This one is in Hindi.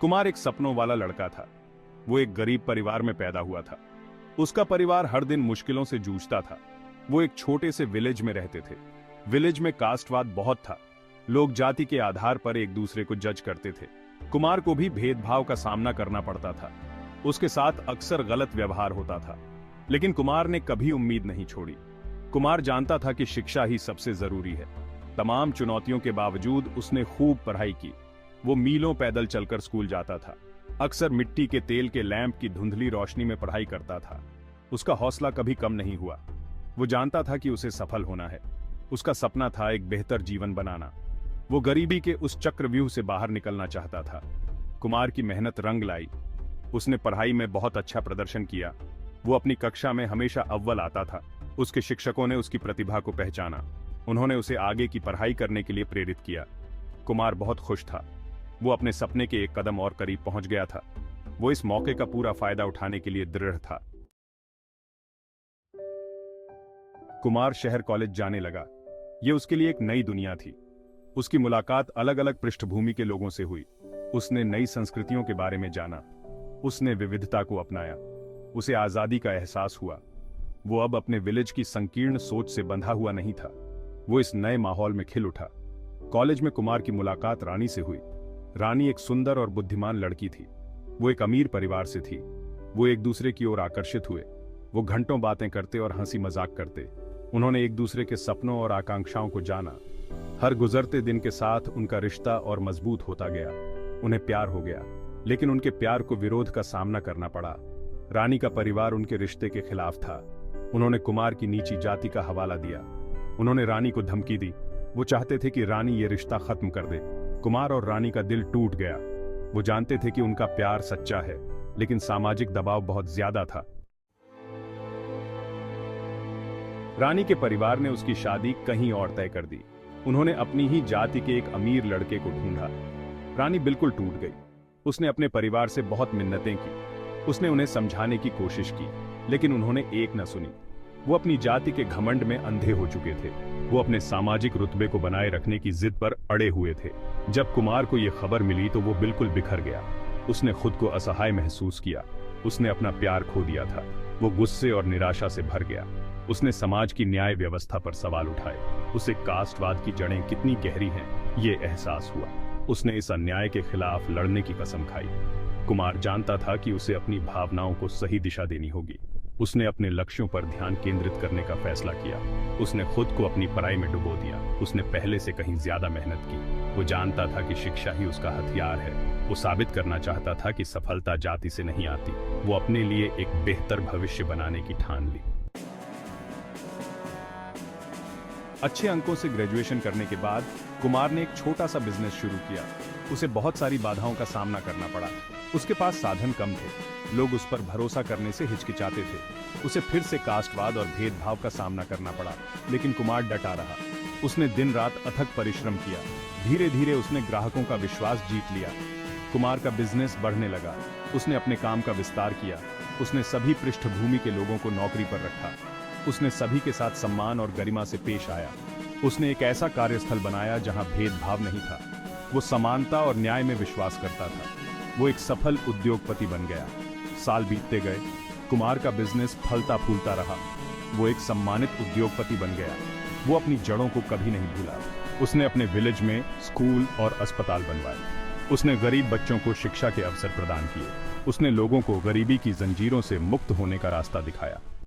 कुमार एक सपनों वाला लड़का था। वो एक गरीब परिवार में पैदा हुआ था। उसका परिवार हर दिन मुश्किलों से जूझता था। वो एक छोटे से विलेज में रहते थे। विलेज में कास्टवाद बहुत था। लोग जाति के आधार पर एक दूसरे को जज करते थे। कुमार को भी भेदभाव का सामना करना पड़ता था। उसके साथ अक्सर गलत व्यवहार होता था, लेकिन कुमार ने कभी उम्मीद नहीं छोड़ी। कुमार जानता था कि शिक्षा ही सबसे जरूरी है। तमाम चुनौतियों के बावजूद उसने खूब पढ़ाई की। वो मीलों पैदल चलकर स्कूल जाता था। अक्सर मिट्टी के तेल के लैंप की धुंधली रोशनी में पढ़ाई करता था। उसका हौसला कभी कम नहीं हुआ। वो जानता था कि उसे सफल होना है। उसका सपना था एक बेहतर जीवन बनाना। वो गरीबी के उस चक्रव्यूह से बाहर निकलना चाहता था। कुमार की मेहनत रंग लाई। उसने पढ़ाई में बहुत अच्छा प्रदर्शन किया। वो अपनी कक्षा में हमेशा अव्वल आता था। उसके शिक्षकों ने उसकी प्रतिभा को पहचाना। उन्होंने उसे आगे की पढ़ाई करने के लिए प्रेरित किया। कुमार बहुत खुश था। वो अपने सपने के एक कदम और करीब पहुंच गया था। वो इस मौके का पूरा फायदा उठाने के लिए दृढ़ था। कुमार शहर कॉलेज जाने लगा। यह उसके लिए एक नई दुनिया थी। उसकी मुलाकात अलग अलग पृष्ठभूमि के लोगों से हुई। उसने नई संस्कृतियों के बारे में जाना। उसने विविधता को अपनाया। उसे आजादी का एहसास हुआ। वो अब अपने विलेज की संकीर्ण सोच से बंधा हुआ नहीं था। वो इस नए माहौल में खिल उठा। कॉलेज में कुमार की मुलाकात रानी से हुई। रानी एक सुंदर और बुद्धिमान लड़की थी। वो एक अमीर परिवार से थी। वो एक दूसरे की ओर आकर्षित हुए। वो घंटों बातें करते और हंसी मजाक करते। उन्होंने एक दूसरे के सपनों और आकांक्षाओं को जाना। हर गुजरते दिन के साथ उनका रिश्ता और मजबूत होता गया। उन्हें प्यार हो गया, लेकिन उनके प्यार को विरोध का सामना करना पड़ा। रानी का परिवार उनके रिश्ते के खिलाफ था। उन्होंने कुमार की नीची जाति का हवाला दिया। उन्होंने रानी को धमकी दी। वो चाहते थे कि रानी ये रिश्ता खत्म कर दे। कुमार और रानी का दिल टूट गया। वो जानते थे कि उनका प्यार सच्चा है, लेकिन सामाजिक दबाव बहुत ज्यादा था। रानी के परिवार ने उसकी शादी कहीं और तय कर दी। उन्होंने अपनी ही जाति के एक अमीर लड़के को ढूंढा। रानी बिल्कुल टूट गई। उसने अपने परिवार से बहुत मिन्नतें की। उसने उन्हें समझाने की कोशिश की, लेकिन उन्होंने एक न सुनी। वो अपनी जाति के घमंड में अंधे हो चुके थे। वो अपने सामाजिक रुतबे को बनाए रखने की जिद पर अड़े हुए थे। जब कुमार को यह खबर मिली तो वो बिल्कुल बिखर गया। उसने खुद को असहाय महसूस किया। उसने अपना प्यार खो दिया था। वो गुस्से और निराशा से भर गया। उसने समाज की न्याय व्यवस्था पर सवाल उठाए। उसे कास्टवाद की जड़ें कितनी गहरी हैं, ये एहसास हुआ। उसने इस अन्याय के खिलाफ लड़ने की कसम खाई। कुमार जानता था कि उसे अपनी भावनाओं को सही दिशा देनी होगी। उसने अपने लक्ष्यों पर ध्यान केंद्रित करने का फैसला किया। उसने खुद को अपनी पढ़ाई में डुबो दिया। उसने पहले से कहीं ज्यादा मेहनत की। वो जानता था कि शिक्षा ही उसका हथियार है। वो साबित करना चाहता था कि सफलता जाति से नहीं आती। वो अपने लिए एक बेहतर भविष्य बनाने की ठान ली। अच्छे अंकों से ग्रेजुएशन करने के बाद कुमार ने एक छोटा सा बिजनेस शुरू किया। उसे बहुत सारी बाधाओं का सामना करना पड़ा। उसके पास साधन कम थे। लोग उस पर भरोसा करने से हिचकिचाते थे। उसे फिर से कास्टवाद और भेदभाव का सामना करना पड़ा, लेकिन कुमार डटा रहा। उसने दिन रात अथक परिश्रम किया। धीरे धीरे उसने ग्राहकों का विश्वास जीत लिया। कुमार का बिजनेस बढ़ने लगा। उसने अपने काम का विस्तार किया। उसने सभी पृष्ठभूमि के लोगों को नौकरी पर रखा। उसने सभी के साथ सम्मान और गरिमा से पेश आया। उसने एक ऐसा कार्यस्थल बनाया जहां भेदभाव नहीं था। वो समानता और न्याय में विश्वास करता था। वो एक सफल उद्योगपति बन गया। साल बीतते गए। कुमार का बिजनेस फलता फूलता रहा। वो एक सम्मानित उद्योगपति बन गया। वो अपनी जड़ों को कभी नहीं भूला। उसने अपने विलेज में स्कूल और अस्पताल बनवाए। उसने गरीब बच्चों को शिक्षा के अवसर प्रदान किए। उसने लोगों को गरीबी की जंजीरों से मुक्त होने का रास्ता दिखाया।